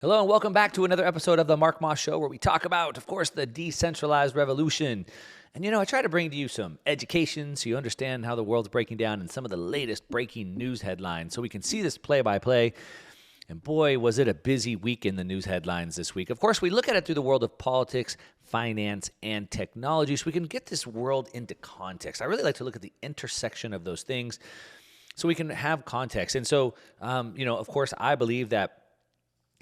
Hello and welcome back to another episode of the Mark Moss Show, where we talk about, of course, the decentralized revolution. And I try to bring to you some education so you understand how the world's breaking down and some of the latest breaking news headlines so we can see this play by play. And boy, was it a busy week in the news headlines this week. Of course, we look at it through the world of politics, finance, and technology so we can get this world into context. I really like to look at the intersection of those things so we can have context. And so, of course, I believe that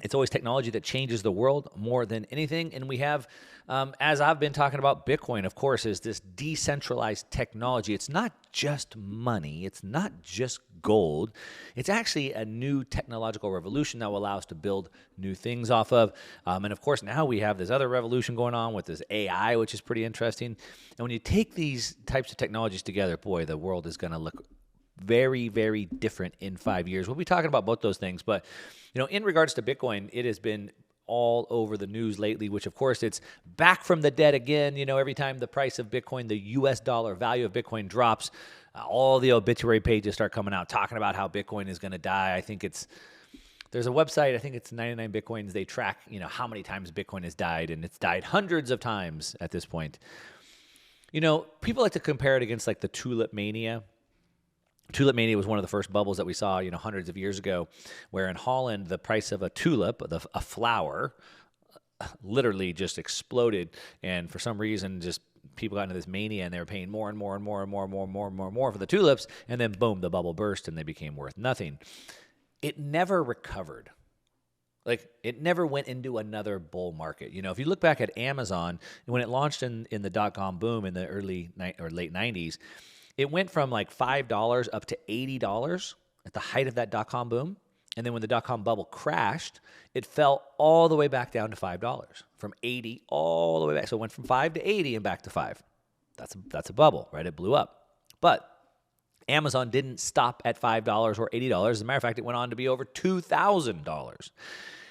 it's always technology that changes the world more than anything. And we have, as I've been talking about, Bitcoin, of course, is this decentralized technology. It's not just money. It's not just gold. It's actually a new technological revolution that will allow us to build new things off of. And of course, now we have this other revolution going on with this AI, which is pretty interesting. And when you take these types of technologies together, boy, the world is going to look very, very different in 5 years. We'll be talking about both those things. But, in regards to Bitcoin, it has been all over the news lately, which, of course, it's back from the dead again. Every time the price of Bitcoin, the US dollar value of Bitcoin drops, all the obituary pages start coming out talking about how Bitcoin is going to die. There's a website, I think it's 99 Bitcoins. They track, how many times Bitcoin has died, and it's died hundreds of times at this point. People like to compare it against like the tulip mania. Tulip mania was one of the first bubbles that we saw, hundreds of years ago, where in Holland, the price of a tulip, a flower, literally just exploded. And for some reason, just people got into this mania and they were paying more and more and more and more and more and more and more and more for the tulips. And then boom, the bubble burst and they became worth nothing. It never recovered. It never went into another bull market. If you look back at Amazon, when it launched in the dot-com boom in the late 90s, it went from like $5 up to $80 at the height of that dot-com boom. And then when the dot-com bubble crashed, it fell all the way back down to $5, from 80 all the way back. So it went from 5 to 80 and back to 5. That's a bubble, right? It blew up. But Amazon didn't stop at $5 or $80. As a matter of fact, it went on to be over $2,000.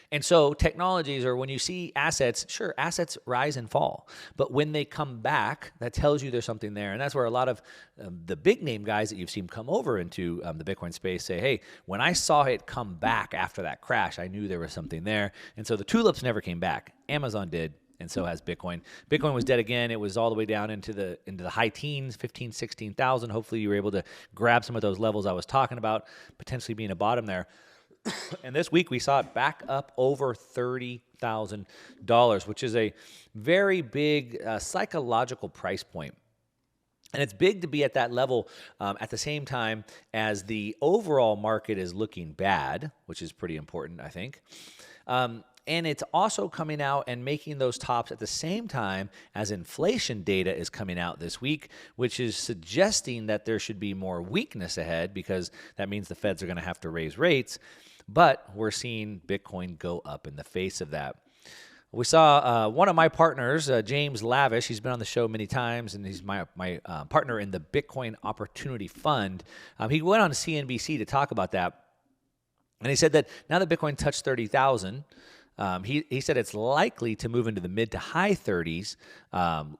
And so technologies, or when you see assets, sure, assets rise and fall. But when they come back, that tells you there's something there. And that's where a lot of the big name guys that you've seen come over into the Bitcoin space say, hey, when I saw it come back after that crash, I knew there was something there. And so the tulips never came back. Amazon did. And so has Bitcoin. Bitcoin was dead again. It was all the way down into the high teens, 15, 16,000. Hopefully you were able to grab some of those levels I was talking about, potentially being a bottom there. And this week we saw it back up over $30,000, which is a very big psychological price point. And it's big to be at that level at the same time as the overall market is looking bad, which is pretty important, I think. And it's also coming out and making those tops at the same time as inflation data is coming out this week, which is suggesting that there should be more weakness ahead, because that means the Feds are going to have to raise rates. But we're seeing Bitcoin go up in the face of that. We saw one of my partners, James Lavish. He's been on the show many times, and he's my partner in the Bitcoin Opportunity Fund. He went on CNBC to talk about that. And he said that now that Bitcoin touched 30,000, he said it's likely to move into the mid to high 30s.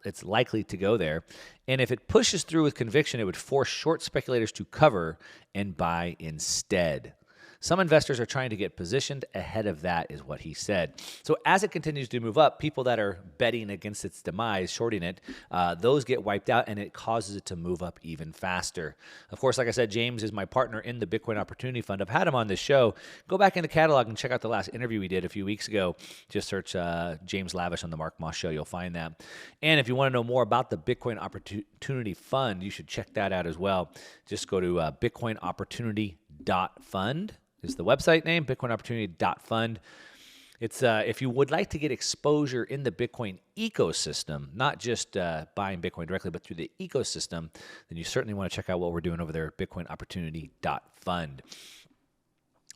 It's likely to go there. And if it pushes through with conviction, it would force short speculators to cover and buy instead. Some investors are trying to get positioned ahead of that, is what he said. So as it continues to move up, people that are betting against its demise, shorting it, those get wiped out, and it causes it to move up even faster. Of course, like I said, James is my partner in the Bitcoin Opportunity Fund. I've had him on this show. Go back in the catalog and check out the last interview we did a few weeks ago. Just search James Lavish on the Mark Moss Show. You'll find that. And if you want to know more about the Bitcoin Opportunity Fund, you should check that out as well. Just go to bitcoinopportunity.fund. is the website name, bitcoinopportunity.fund. It's if you would like to get exposure in the Bitcoin ecosystem, not just buying Bitcoin directly, but through the ecosystem, then you certainly want to check out what we're doing over there at bitcoinopportunity.fund.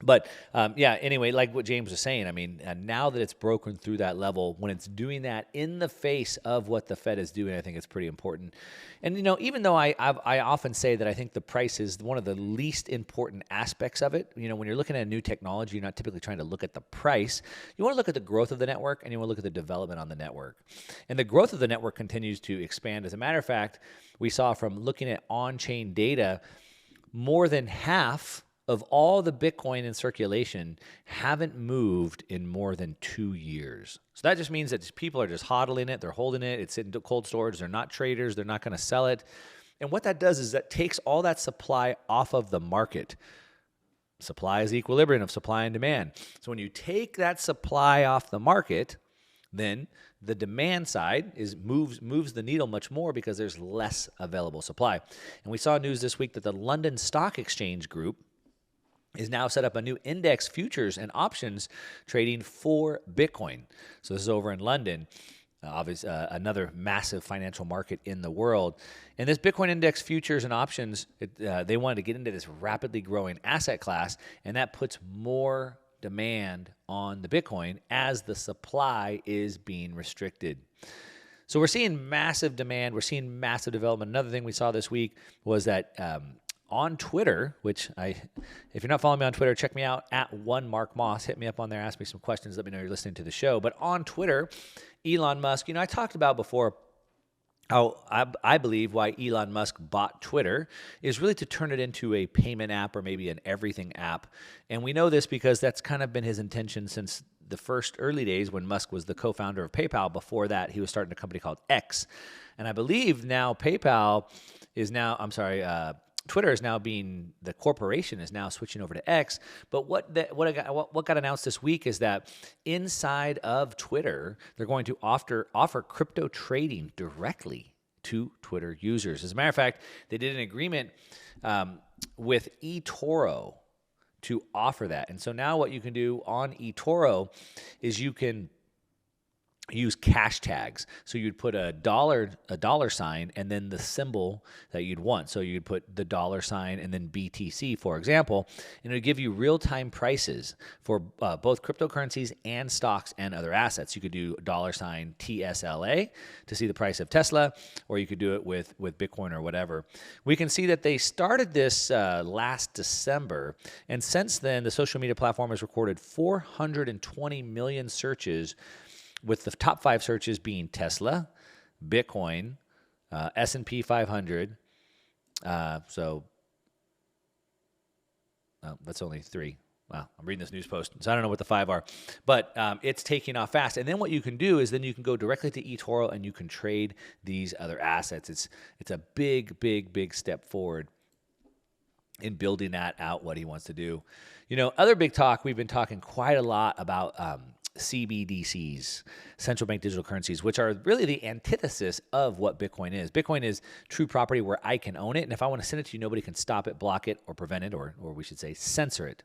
But anyway, like what James was saying, I mean, now that it's broken through that level, when it's doing that in the face of what the Fed is doing, I think it's pretty important. And, even though I often say that I think the price is one of the least important aspects of it, when you're looking at a new technology, you're not typically trying to look at the price. You want to look at the growth of the network, and you want to look at the development on the network. And the growth of the network continues to expand. As a matter of fact, we saw from looking at on-chain data, more than half of all the Bitcoin in circulation haven't moved in more than 2 years. So that just means that people are just hodling it. They're holding it. It's in cold storage. They're not traders. They're not going to sell it. And what that does is that takes all that supply off of the market. Supply is the equilibrium of supply and demand. So when you take that supply off the market, then the demand side moves the needle much more because there's less available supply. And we saw news this week that the London Stock Exchange Group is now set up a new index futures and options trading for Bitcoin. So this is over in London, obviously another massive financial market in the world. And this Bitcoin index futures and options, they wanted to get into this rapidly growing asset class, and that puts more demand on the Bitcoin as the supply is being restricted. So we're seeing massive demand. We're seeing massive development. Another thing we saw this week was that on Twitter, which if you're not following me on Twitter, check me out at @1MarkMoss. Hit me up on there, ask me some questions, let me know you're listening to the show. But on Twitter, Elon Musk, I talked about before how I believe why Elon Musk bought Twitter is really to turn it into a payment app or maybe an everything app. And we know this because that's kind of been his intention since the first early days when Musk was the co-founder of PayPal. Before that, he was starting a company called X. And I believe now Twitter is now the corporation is now switching over to X. But what got announced this week is that inside of Twitter, they're going to offer crypto trading directly to Twitter users. As a matter of fact, they did an agreement with eToro to offer that. And so now what you can do on eToro is you can use cash tags. So you'd put a dollar sign and then the symbol that you'd want. So you'd put the dollar sign and then BTC, for example, and it would give you real-time prices for both cryptocurrencies and stocks and other assets. You could do dollar sign TSLA to see the price of Tesla, or you could do it with Bitcoin or whatever. We can see that they started this last December, and since then, the social media platform has recorded 420 million searches, with the top 5 searches being Tesla, Bitcoin, S&P 500. That's only 3. Wow, I'm reading this news post, so I don't know what the 5 are. But it's taking off fast. And then what you can do is then you can go directly to eToro and you can trade these other assets. It's a big step forward in building that out, what he wants to do. Other big talk, we've been talking quite a lot about CBDCs, central bank digital currencies, which are really the antithesis of what Bitcoin is. Bitcoin is true property where I can own it, and if I want to send it to you, nobody can stop it, block it, or prevent it, or we should say censor it.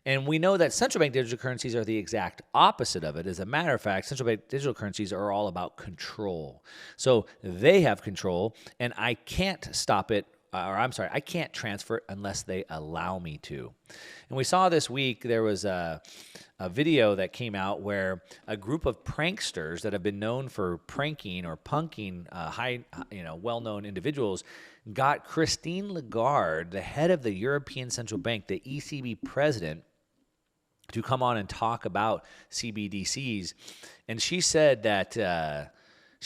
And we know that central bank digital currencies are the exact opposite of it. As a matter of fact, central bank digital currencies are all about control. So they have control, and I can't stop it, I can't transfer it unless they allow me to. And we saw this week, there was a video that came out where a group of pranksters that have been known for pranking or punking well-known individuals got Christine Lagarde, the head of the European Central Bank, the ECB president, to come on and talk about CBDCs. And she said that,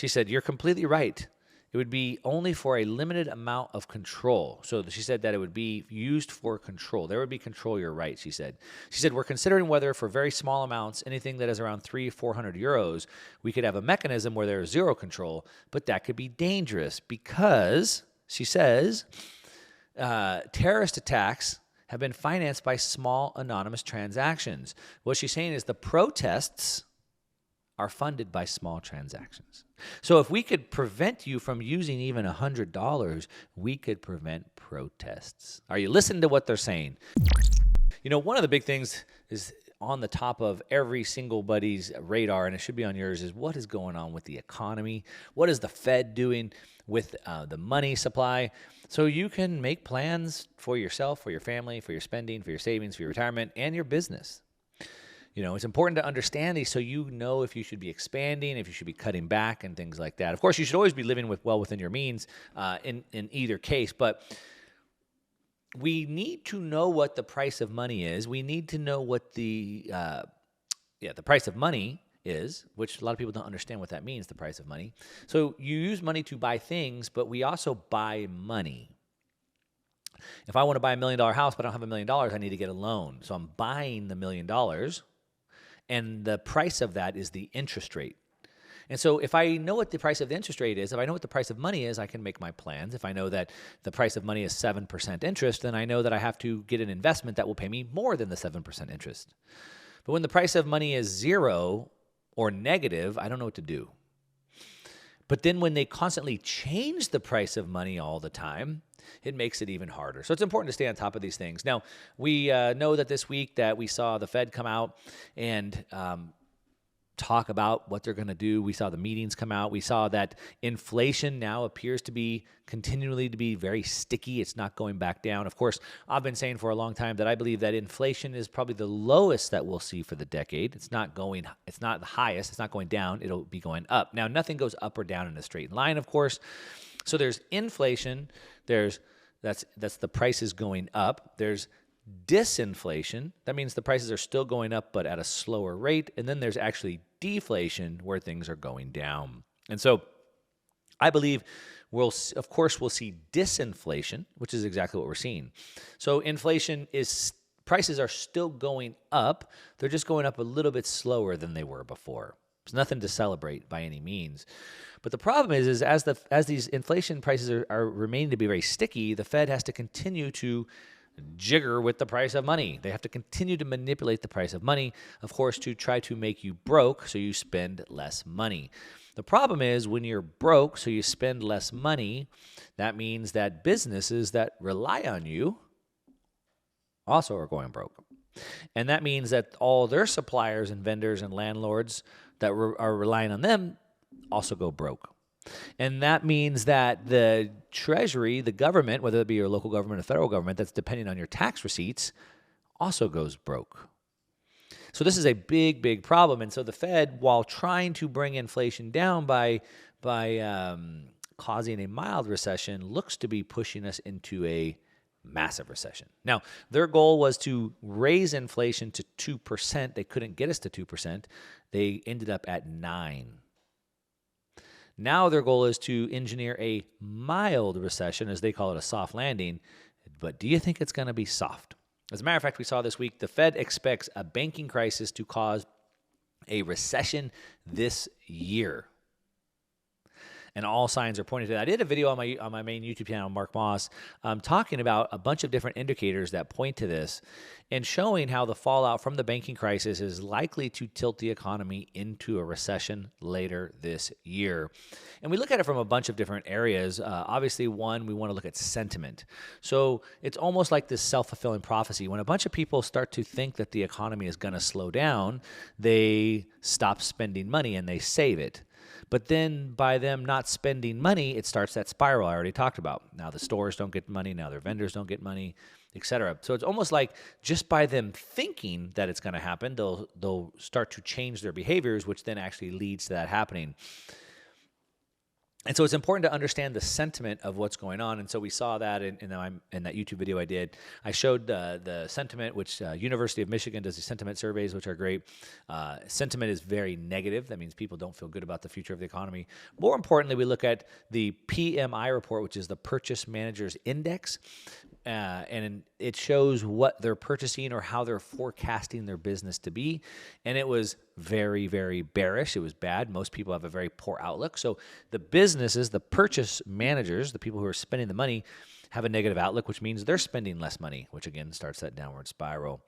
you're completely right. It would be only for a limited amount of control. So she said that it would be used for control. There would be control, you're right, she said. She said, we're considering whether for very small amounts, anything that is around 300-400 euros, we could have a mechanism where there is zero control, but that could be dangerous because, she says, terrorist attacks have been financed by small anonymous transactions. What she's saying is the protests are funded by small transactions. So if we could prevent you from using even $100, we could prevent protests. Are you listening to what they're saying? One of the big things is on the top of every single buddy's radar, and it should be on yours, is what is going on with the economy? What is the Fed doing with the money supply? So you can make plans for yourself, for your family, for your spending, for your savings, for your retirement, and your business. It's important to understand these so you know if you should be expanding, if you should be cutting back, and things like that. Of course, you should always be living well within your means in either case, but we need to know what the price of money is. We need to know what the price of money is, which a lot of people don't understand what that means, the price of money. So you use money to buy things, but we also buy money. If I want to buy $1 million house, but I don't have $1 million, I need to get a loan. So I'm buying the $1 million, and the price of that is the interest rate. And so if I know what the price of the interest rate is, if I know what the price of money is, I can make my plans. If I know that the price of money is 7% interest, then I know that I have to get an investment that will pay me more than the 7% interest. But when the price of money is zero or negative, I don't know what to do. But then when they constantly change the price of money all the time, it makes it even harder. So it's important to stay on top of these things. Now, we know that this week that we saw the Fed come out and talk about what they're going to do. We saw the meetings come out. We saw that inflation now appears to be continually to be very sticky. It's not going back down. Of course, I've been saying for a long time that I believe that inflation is probably the lowest that we'll see for the decade. It's not the highest. It's not going down. It'll be going up. Now, nothing goes up or down in a straight line, of course. So there's inflation. That's the prices going up. There's disinflation. That means the prices are still going up, but at a slower rate. And then there's actually deflation, where things are going down. And so I believe we'll see disinflation, which is exactly what we're seeing. So inflation is, prices are still going up. They're just going up a little bit slower than they were before. There's nothing to celebrate by any means. But the problem is as these inflation prices are remaining to be very sticky, the Fed has to continue to jigger with the price of money. They have to continue to manipulate the price of money, of course, to try to make you broke so you spend less money. The problem is when you're broke so you spend less money, that means that businesses that rely on you also are going broke. And that means that all their suppliers and vendors and landlords that are relying on them also go broke. And that means that the Treasury, the government, whether it be your local government or federal government that's depending on your tax receipts, also goes broke. So this is a big, big problem. And so the Fed, while trying to bring inflation down by causing a mild recession, looks to be pushing us into a massive recession. Now, their goal was to raise inflation to 2%. They couldn't get us to 2%. They ended up at 9%. Now their goal is to engineer a mild recession, as they call it, a soft landing. But do you think it's going to be soft? As a matter of fact, we saw this week the Fed expects a banking crisis to cause a recession this year. And all signs are pointing to that. I did a video on my main YouTube channel, Mark Moss, talking about a bunch of different indicators that point to this and showing how the fallout from the banking crisis is likely to tilt the economy into a recession later this year. And we look at it from a bunch of different areas. Obviously, one, we want to look at sentiment. So it's almost like this self-fulfilling prophecy. When a bunch of people start to think that the economy is going to slow down, they stop spending money and they save it. But then by them not spending money, it starts that spiral I already talked about. Now the stores don't get money, now their vendors don't get money, etc. So it's almost like just by them thinking that it's going to happen, they'll start to change their behaviors, which then actually leads to that happening. And so it's important to understand the sentiment of what's going on. And so we saw that in that YouTube video I did. I showed the sentiment, which University of Michigan does these sentiment surveys, which are great. Sentiment is very negative. That means people don't feel good about the future of the economy. More importantly, we look at the PMI report, which is the Purchase Managers Index. And it shows what they're purchasing or how they're forecasting their business to be. And it was very, very bearish. It was bad. Most people have a very poor outlook. So the businesses, the purchase managers, the people who are spending the money, have a negative outlook, which means they're spending less money, which again starts that downward spiral.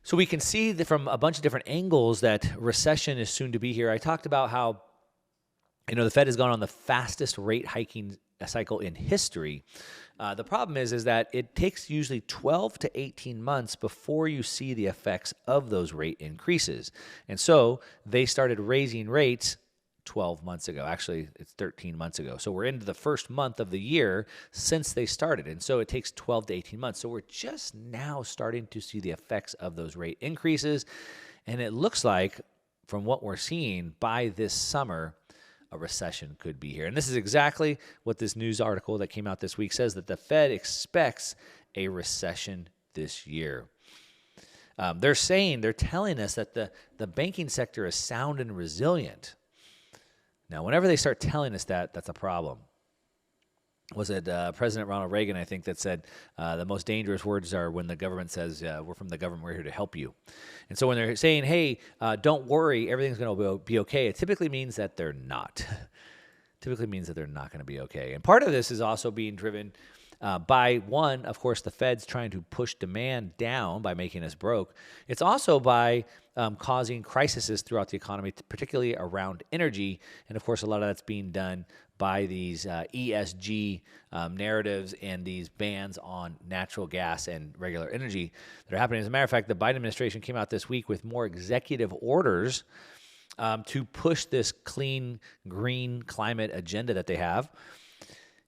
So we can see that from a bunch of different angles that recession is soon to be here. I talked about how, the Fed has gone on the fastest rate hiking cycle in history. The problem is that it takes usually 12 to 18 months before you see the effects of those rate increases. And so they started raising rates 12 months ago. Actually, it's 13 months ago. So we're into the first month of the year since they started. And so it takes 12 to 18 months. So we're just now starting to see the effects of those rate increases. And it looks like, from what we're seeing, by this summer, a recession could be here. And this is exactly what this news article that came out this week says, that the Fed expects a recession this year. They're telling us that the banking sector is sound and resilient. Now, whenever they start telling us that, that's a problem. was it President Ronald Reagan, I think, that said the most dangerous words are when the government says, we're from the government, we're here to help you. And so when they're saying, hey, don't worry, everything's going to be okay, it typically means that they're not. Typically means that they're not going to be okay. And part of this is also being driven by, one, of course, the Fed's trying to push demand down by making us broke. It's also by causing crises throughout the economy, particularly around energy. And, of course, a lot of that's being done by these ESG narratives and these bans on natural gas and regular energy that are happening. As a matter of fact, the Biden administration came out this week with more executive orders to push this clean, green climate agenda that they have.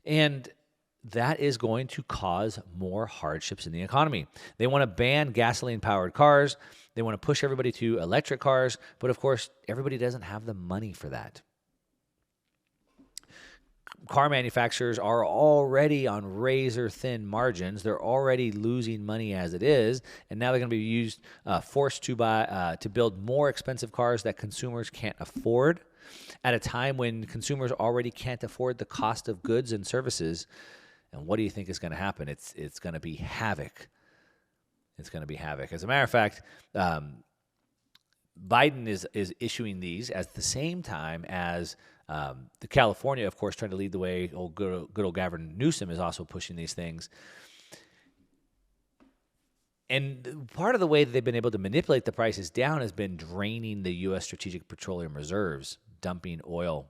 And that is going to cause more hardships in the economy. They want to ban gasoline-powered cars. They want to push everybody to electric cars. But, of course, everybody doesn't have the money for that. Car manufacturers are already on razor-thin margins. They're already losing money as it is, and now they're going to be forced to build more expensive cars that consumers can't afford at a time when consumers already can't afford the cost of goods and services. And what do you think is going to happen? It's going to be havoc. It's going to be havoc. As a matter of fact, Biden is issuing these at the same time as the California, of course, trying to lead the way. Good old Gavin Newsom is also pushing these things. And part of the way that they've been able to manipulate the prices down has been draining the U.S. Strategic Petroleum Reserves, dumping oil.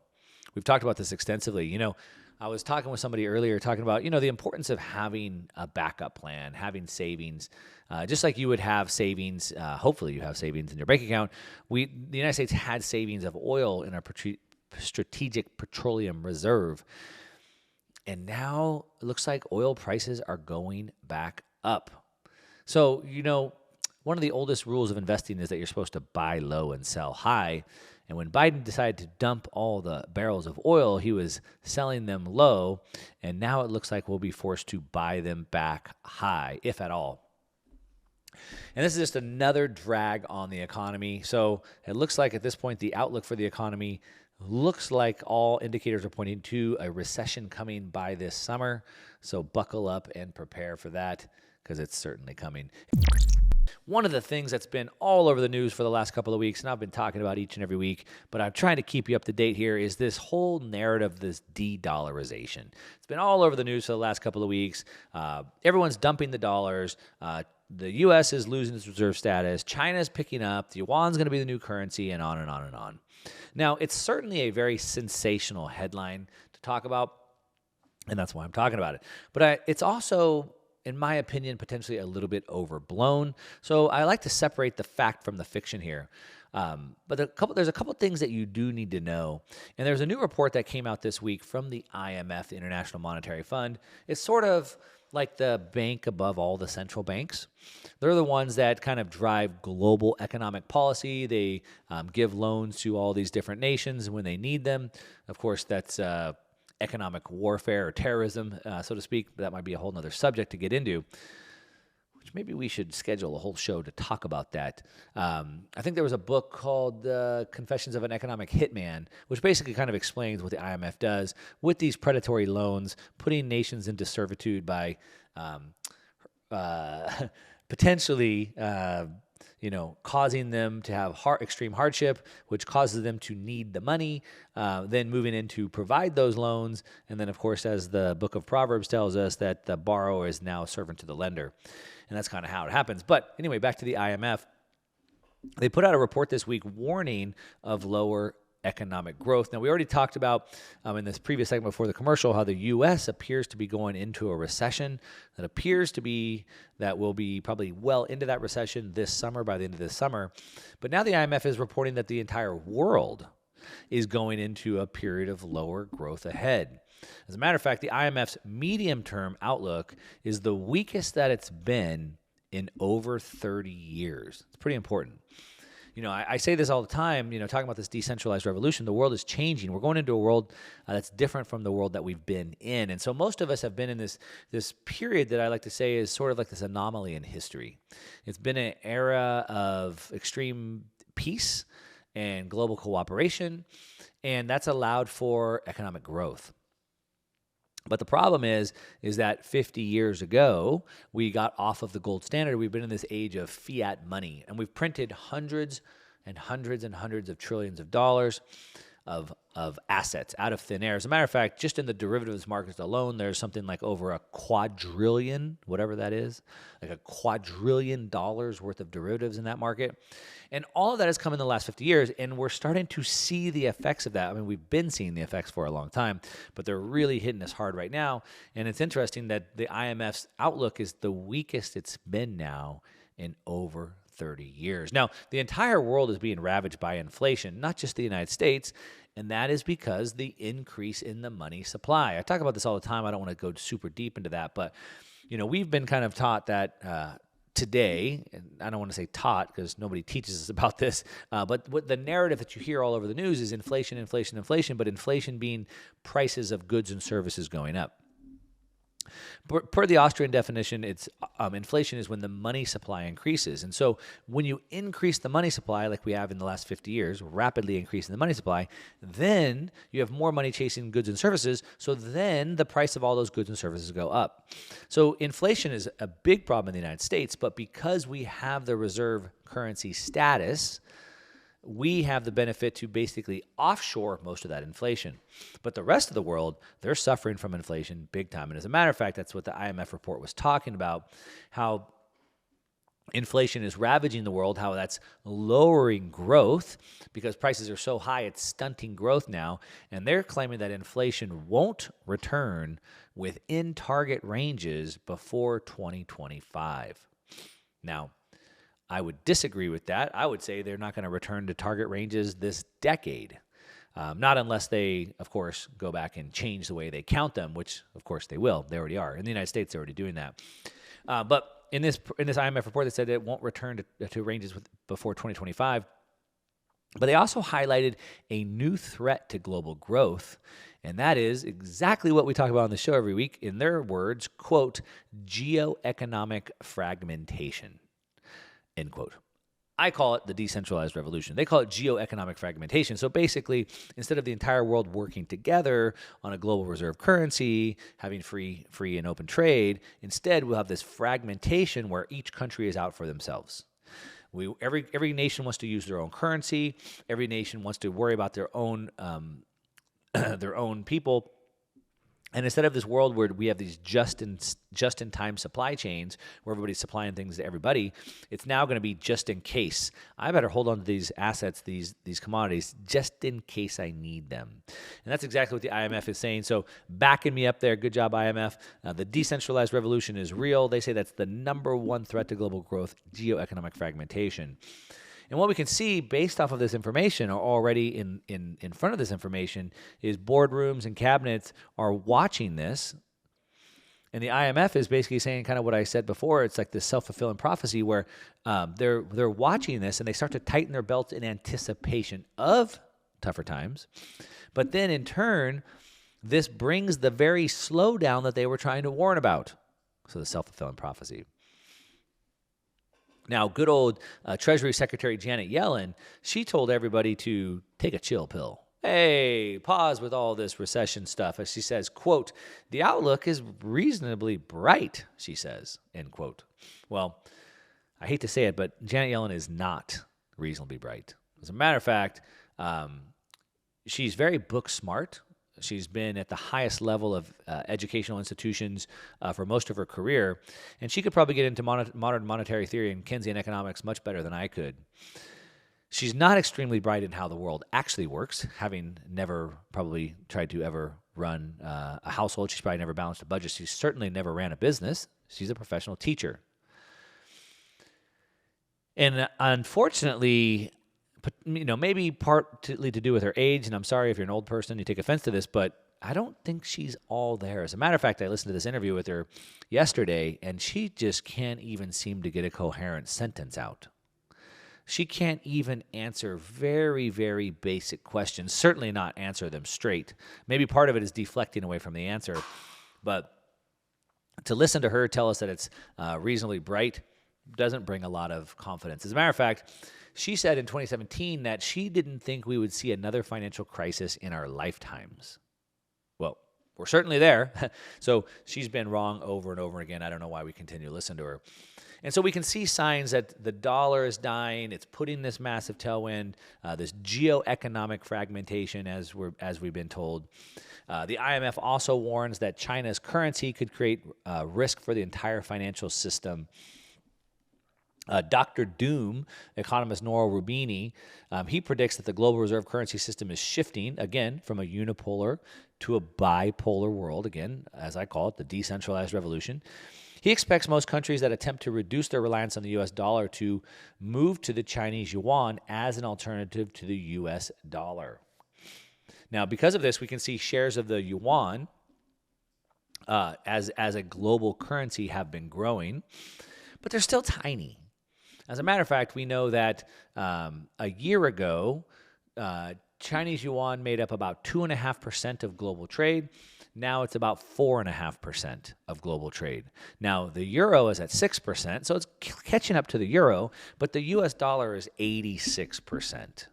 We've talked about this extensively. You know, I was talking with somebody earlier talking about, the importance of having a backup plan, having savings. Just like you would have savings, hopefully you have savings in your bank account. The United States had savings of oil in our Strategic Petroleum Reserve. And now it looks like oil prices are going back up. So, one of the oldest rules of investing is that you're supposed to buy low and sell high. And when Biden decided to dump all the barrels of oil, he was selling them low. And now it looks like we'll be forced to buy them back high, if at all. And this is just another drag on the economy. So it looks like at this point, the outlook for the economy looks like all indicators are pointing to a recession coming by this summer. So buckle up and prepare for that, because it's certainly coming. One of the things that's been all over the news for the last couple of weeks, and I've been talking about each and every week, but I'm trying to keep you up to date here, is this whole narrative, this de-dollarization. It's been all over the news for the last couple of weeks. Everyone's dumping the dollars. The U.S. is losing its reserve status. China's picking up. The yuan's going to be the new currency, and on and on and on. Now, it's certainly a very sensational headline to talk about, and that's why I'm talking about it. But it's also, in my opinion, potentially a little bit overblown. So I like to separate the fact from the fiction here. But there's a couple things that you do need to know. And there's a new report that came out this week from the IMF, the International Monetary Fund. It's sort of like the bank above all the central banks. They're the ones that kind of drive global economic policy. They give loans to all these different nations when they need them. Of course, that's economic warfare or terrorism, so to speak. But that might be a whole nother subject to get into, which maybe we should schedule a whole show to talk about that. I think there was a book called Confessions of an Economic Hitman, which basically kind of explains what the IMF does with these predatory loans, putting nations into servitude by potentially causing them to have extreme hardship, which causes them to need the money, then moving in to provide those loans. And then, of course, as the book of Proverbs tells us, that the borrower is now servant to the lender. And that's kind of how it happens. But anyway, back to the IMF. They put out a report this week warning of lower economic growth. Now, we already talked about in this previous segment before the commercial how the U.S. appears to be going into a recession. That will be probably well into that recession this summer, by the end of this summer. But now the IMF is reporting that the entire world is going into a period of lower growth ahead. As a matter of fact, the IMF's medium-term outlook is the weakest that it's been in over 30 years. It's pretty important. I say this all the time, talking about this decentralized revolution. The world is changing. We're going into a world that's different from the world that we've been in. And so most of us have been in this period that I like to say is sort of like this anomaly in history. It's been an era of extreme peace and global cooperation, and that's allowed for economic growth. But the problem is that 50 years ago, we got off of the gold standard. We've been in this age of fiat money, and we've printed hundreds and hundreds and hundreds of trillions of dollars of assets out of thin air. As a matter of fact, just in the derivatives markets alone, there's something like over a quadrillion, whatever that is, like a quadrillion dollars worth of derivatives in that market. And all of that has come in the last 50 years, and we're starting to see the effects of that. I mean, we've been seeing the effects for a long time, but they're really hitting us hard right now. And it's interesting that the IMF's outlook is the weakest it's been now in over 30 years. Now, the entire world is being ravaged by inflation, not just the United States, and that is because the increase in the money supply. I talk about this all the time. I don't want to go super deep into that, but we've been kind of taught that today, and I don't want to say taught because nobody teaches us about this, but what the narrative that you hear all over the news is inflation, inflation, inflation, but inflation being prices of goods and services going up. Per the Austrian definition, it's inflation is when the money supply increases. And so when you increase the money supply, like we have in the last 50 years, rapidly increasing the money supply, then you have more money chasing goods and services. So then the price of all those goods and services go up. So inflation is a big problem in the United States, but because we have the reserve currency status, we have the benefit to basically offshore most of that inflation. But the rest of the world, they're suffering from inflation big time. And as a matter of fact, that's what the IMF report was talking about, how inflation is ravaging the world, how that's lowering growth because prices are so high, it's stunting growth now. And they're claiming that inflation won't return within target ranges before 2025. Now, I would disagree with that. I would say they're not going to return to target ranges this decade. Not unless they, of course, go back and change the way they count them, which, of course, they will. They already are. In the United States, they're already doing that. But in this IMF report, they said it won't return to ranges before 2025. But they also highlighted a new threat to global growth, and that is exactly what we talk about on the show every week. In their words, quote, geoeconomic fragmentation. End quote. I call it the decentralized revolution. They call it geoeconomic fragmentation. So basically, instead of the entire world working together on a global reserve currency, having free and open trade, instead we'll have this fragmentation where each country is out for themselves. Every nation wants to use their own currency. Every nation wants to worry about their own people. And instead of this world where we have these just-in-time supply chains where everybody's supplying things to everybody, it's now going to be just in case. I better hold on to these assets, these commodities, just in case I need them. And that's exactly what the IMF is saying. So backing me up there. Good job, IMF. The decentralized revolution is real. They say that's the number one threat to global growth, geoeconomic fragmentation. And what we can see based off of this information, or already in front of this information, is boardrooms and cabinets are watching this. And the IMF is basically saying kind of what I said before. It's like this self-fulfilling prophecy where they're watching this and they start to tighten their belts in anticipation of tougher times. But then in turn, this brings the very slowdown that they were trying to warn about. So the self-fulfilling prophecy. Now, good old Treasury Secretary Janet Yellen, she told everybody to take a chill pill. Hey, pause with all this recession stuff. As she says, quote, the outlook is reasonably bright, she says, end quote. Well, I hate to say it, but Janet Yellen is not reasonably bright. As a matter of fact, she's very book smart. She's been at the highest level of educational institutions for most of her career, and she could probably get into modern monetary theory and Keynesian economics much better than I could. She's not extremely bright in how the world actually works, having never probably tried to ever run a household. She's probably never balanced a budget. She's certainly never ran a business. She's a professional teacher. And unfortunately, maybe partly to do with her age, and I'm sorry if you're an old person, you take offense to this, but I don't think she's all there. As a matter of fact, I listened to this interview with her yesterday, and she just can't even seem to get a coherent sentence out. She can't even answer very, very basic questions, certainly not answer them straight. Maybe part of it is deflecting away from the answer, but to listen to her tell us that it's reasonably bright doesn't bring a lot of confidence. As a matter of fact, she said in 2017 that she didn't think we would see another financial crisis in our lifetimes. Well, we're certainly there. So she's been wrong over and over again. I don't know why we continue to listen to her. And so we can see signs that the dollar is dying. It's putting this massive tailwind, this geoeconomic fragmentation, as we've been told. The IMF also warns that China's currency could create risk for the entire financial system. Dr. Doom, economist Nora Rubini, he predicts that the global reserve currency system is shifting, again, from a unipolar to a bipolar world, again, as I call it, the decentralized revolution. He expects most countries that attempt to reduce their reliance on the U.S. dollar to move to the Chinese yuan as an alternative to the U.S. dollar. Now, because of this, we can see shares of the yuan as a global currency have been growing, but they're still tiny. As a matter of fact, we know that a year ago, Chinese yuan made up about 2.5% of global trade. Now it's about 4.5% of global trade. Now the euro is at 6%, so it's catching up to the euro, but the US dollar is 86%.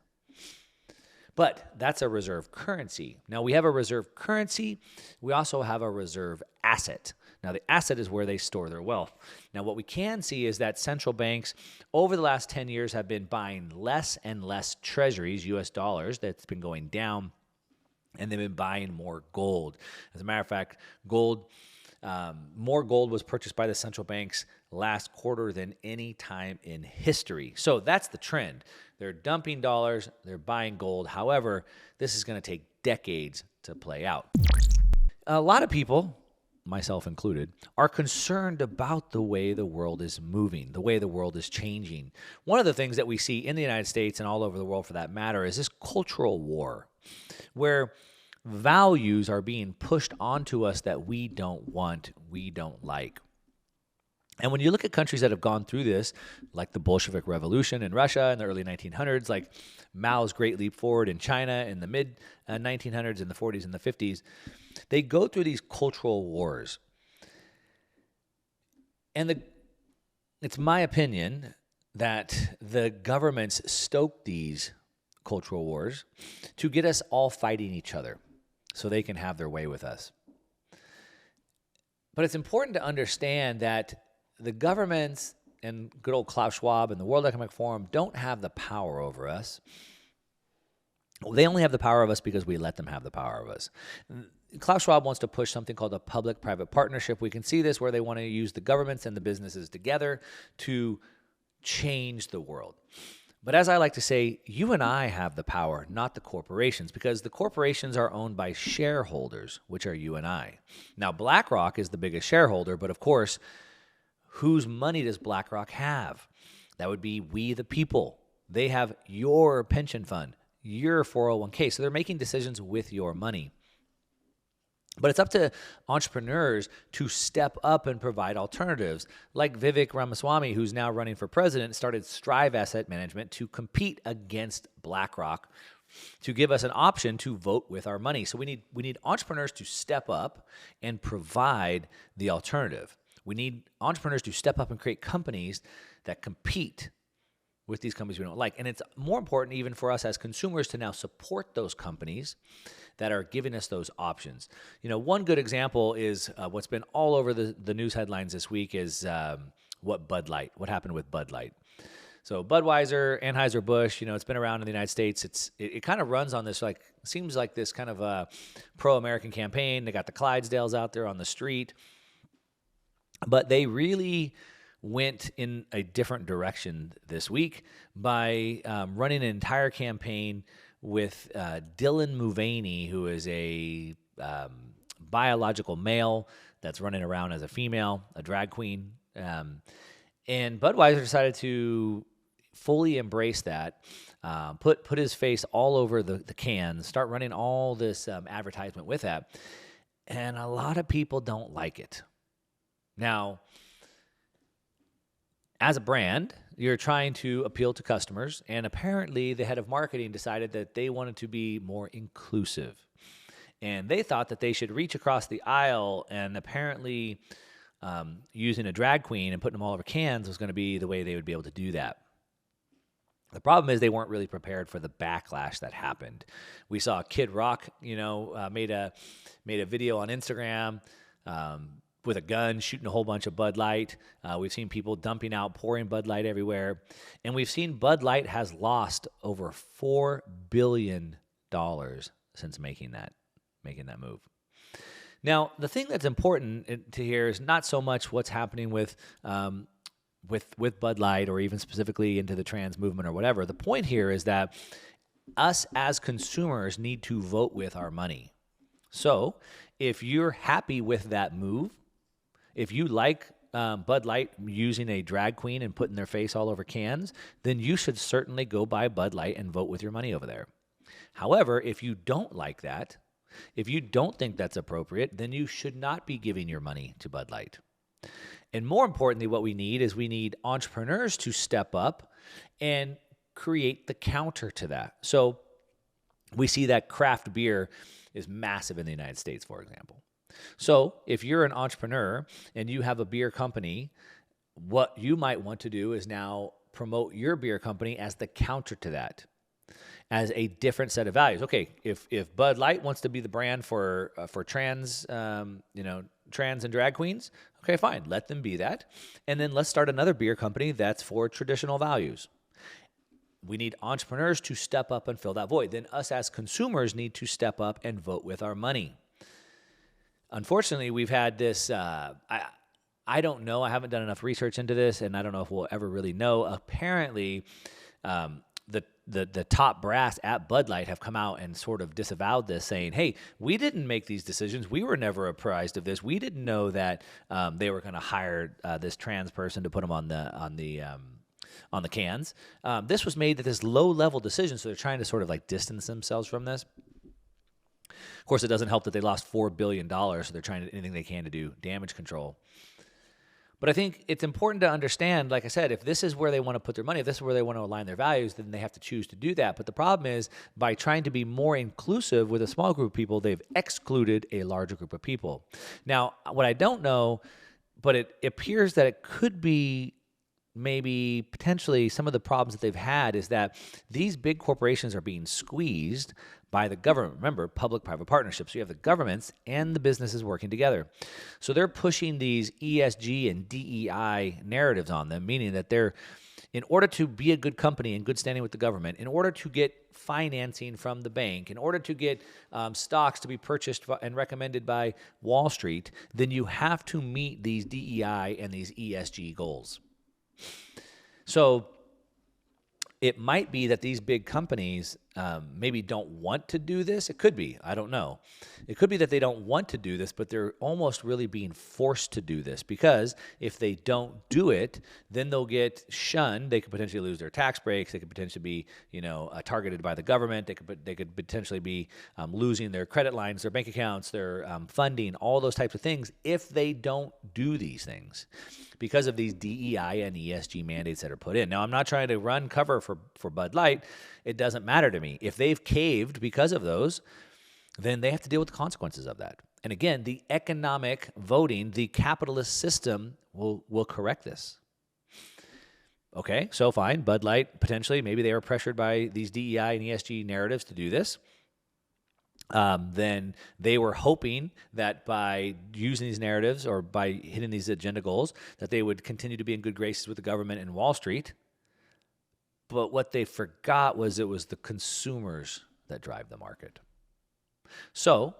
But that's a reserve currency. Now we have a reserve currency. We also have a reserve asset. Now the asset is where they store their wealth. Now what we can see is that central banks over the last 10 years have been buying less and less treasuries, US dollars, that's been going down. And they've been buying more gold. As a matter of fact, more gold was purchased by the central banks last quarter than any time in history. So that's the trend. They're dumping dollars, they're buying gold. However, this is going to take decades to play out. A lot of people, myself included, are concerned about the way the world is moving, the way the world is changing. One of the things that we see in the United States and all over the world for that matter is this cultural war, where values are being pushed onto us that we don't want, we don't like. And when you look at countries that have gone through this, like the Bolshevik Revolution in Russia in the early 1900s, like Mao's Great Leap Forward in China in the mid-1900s, in the 40s and the 50s, they go through these cultural wars. And it's my opinion that the governments stoke these cultural wars to get us all fighting each other so they can have their way with us. But it's important to understand that the governments and good old Klaus Schwab and the World Economic Forum don't have the power over us. They only have the power of us because we let them have the power of us. Klaus Schwab wants to push something called a public-private partnership. We can see this where they want to use the governments and the businesses together to change the world. But as I like to say, you and I have the power, not the corporations, because the corporations are owned by shareholders, which are you and I. Now, BlackRock is the biggest shareholder, but of course, whose money does BlackRock have? That would be we, the people. They have your pension fund, your 401k, so they're making decisions with your money. But it's up to entrepreneurs to step up and provide alternatives. Like Vivek Ramaswamy, who's now running for president, started Strive Asset Management to compete against BlackRock to give us an option to vote with our money. So we need entrepreneurs to step up and provide the alternative. We need entrepreneurs to step up and create companies that compete with these companies we don't like. And it's more important even for us as consumers to now support those companies that are giving us those options. You know, one good example is what's been all over the news headlines this week is what happened with Bud Light. So Budweiser, Anheuser-Busch, you know, it's been around in the United States. It kind of runs on this, seems like this kind of a pro-American campaign. They got the Clydesdales out there on the street. But they really went in a different direction this week by running an entire campaign with Dylan Mulvaney, who is a biological male that's running around as a female, a drag queen. And Budweiser decided to fully embrace that, put his face all over the cans, start running all this advertisement with that. And a lot of people don't like it. Now, as a brand, you're trying to appeal to customers, and apparently the head of marketing decided that they wanted to be more inclusive. And they thought that they should reach across the aisle, and apparently using a drag queen and putting them all over cans was going to be the way they would be able to do that. The problem is they weren't really prepared for the backlash that happened. We saw Kid Rock, made a video on Instagram with a gun, shooting a whole bunch of Bud Light. We've seen people dumping out, pouring Bud Light everywhere, and we've seen Bud Light has lost over $4 billion since making that move. Now, the thing that's important to hear is not so much what's happening with Bud Light or even specifically into the trans movement or whatever. The point here is that us as consumers need to vote with our money. So if you're happy with that move, if you like Bud Light using a drag queen and putting their face all over cans, then you should certainly go buy Bud Light and vote with your money over there. However, if you don't like that, if you don't think that's appropriate, then you should not be giving your money to Bud Light. And more importantly, what we need entrepreneurs to step up and create the counter to that. So we see that craft beer is massive in the United States, for example. So if you're an entrepreneur and you have a beer company, what you might want to do is now promote your beer company as the counter to that, as a different set of values. Okay, if Bud Light wants to be the brand for trans, trans and drag queens, okay, fine, let them be that. And then let's start another beer company that's for traditional values. We need entrepreneurs to step up and fill that void. Then us as consumers need to step up and vote with our money. Unfortunately, we've had this, I don't know, I haven't done enough research into this, and I don't know if we'll ever really know. Apparently, the top brass at Bud Light have come out and sort of disavowed this, saying, hey, we didn't make these decisions. We were never apprised of this. We didn't know that they were going to hire this trans person to put them on the cans. This was made at this low-level decision, so they're trying to sort of like distance themselves from this. Of course, it doesn't help that they lost $4 billion, so they're trying to do anything they can to do damage control. But I think it's important to understand, like I said, if this is where they want to put their money, if this is where they want to align their values, then they have to choose to do that. But the problem is, by trying to be more inclusive with a small group of people, they've excluded a larger group of people. Now, what I don't know, but it appears that it could be maybe potentially some of the problems that they've had is that these big corporations are being squeezed by the government. Remember, public-private partnerships. So you have the governments and the businesses working together. So they're pushing these ESG and DEI narratives on them, meaning that they're, in order to be a good company in good standing with the government, in order to get financing from the bank, in order to get stocks to be purchased and recommended by Wall Street, then you have to meet these DEI and these ESG goals. So it might be that these big companies maybe don't want to do this. It could be. I don't know. It could be that they don't want to do this, but they're almost really being forced to do this, because if they don't do it, then they'll get shunned. They could potentially lose their tax breaks. They could potentially be, targeted by the government. They could potentially be losing their credit lines, their bank accounts, their funding, all those types of things if they don't do these things, because of these DEI and ESG mandates that are put in. Now, I'm not trying to run cover for Bud Light. It doesn't matter to me. If they've caved because of those, then they have to deal with the consequences of that. And again, the economic voting, the capitalist system will correct this. Okay, so fine. Bud Light, potentially, maybe they were pressured by these DEI and ESG narratives to do this. Then they were hoping that by using these narratives or by hitting these agenda goals, that they would continue to be in good graces with the government and Wall Street. But what they forgot was it was the consumers that drive the market. So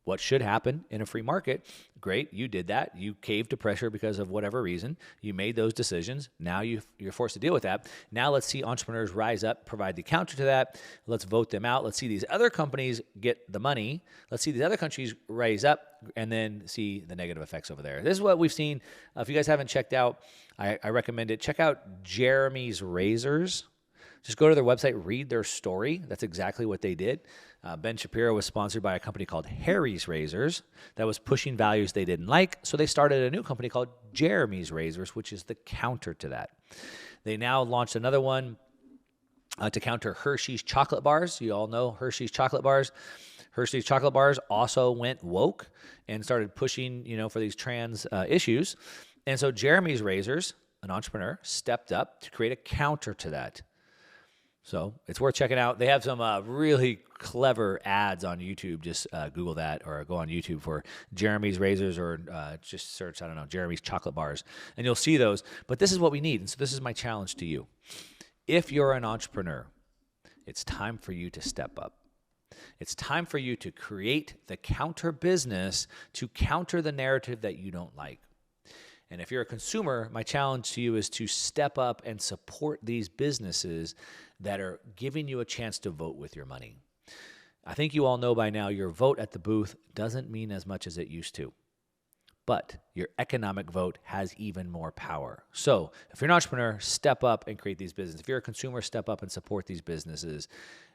what should happen in a free market? Great, you did that. You caved to pressure because of whatever reason. You made those decisions. Now you're forced to deal with that. Now let's see entrepreneurs rise up, provide the counter to that. Let's vote them out. Let's see these other companies get the money. Let's see these other countries rise up, and then see the negative effects over there. This is what we've seen. If you guys haven't checked out, I recommend it. Check out Jeremy's Razors. Just go to their website, read their story. That's exactly what they did. Ben Shapiro was sponsored by a company called Harry's Razors that was pushing values they didn't like. So they started a new company called Jeremy's Razors, which is the counter to that. They now launched another one to counter Hershey's chocolate bars. You all know Hershey's chocolate bars. Hershey's chocolate bars also went woke and started pushing, for these trans issues. And so Jeremy's Razors, an entrepreneur, stepped up to create a counter to that. So it's worth checking out. They have some really clever ads on YouTube. Just Google that or go on YouTube for Jeremy's Razors or just search, I don't know, Jeremy's Chocolate Bars. And you'll see those. But this is what we need. And so this is my challenge to you. If you're an entrepreneur, it's time for you to step up. It's time for you to create the counter business to counter the narrative that you don't like. And if you're a consumer, my challenge to you is to step up and support these businesses that are giving you a chance to vote with your money. I think you all know by now your vote at the booth doesn't mean as much as it used to. But your economic vote has even more power. So if you're an entrepreneur, step up and create these businesses. If you're a consumer, step up and support these businesses.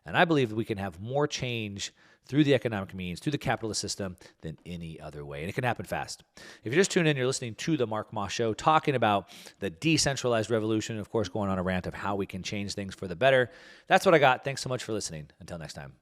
And I believe that we can have more change through the economic means, through the capitalist system, than any other way. And it can happen fast. If you're just tuning in, you're listening to The Mark Moss Show, talking about the decentralized revolution, of course, going on a rant of how we can change things for the better. That's what I got. Thanks so much for listening. Until next time.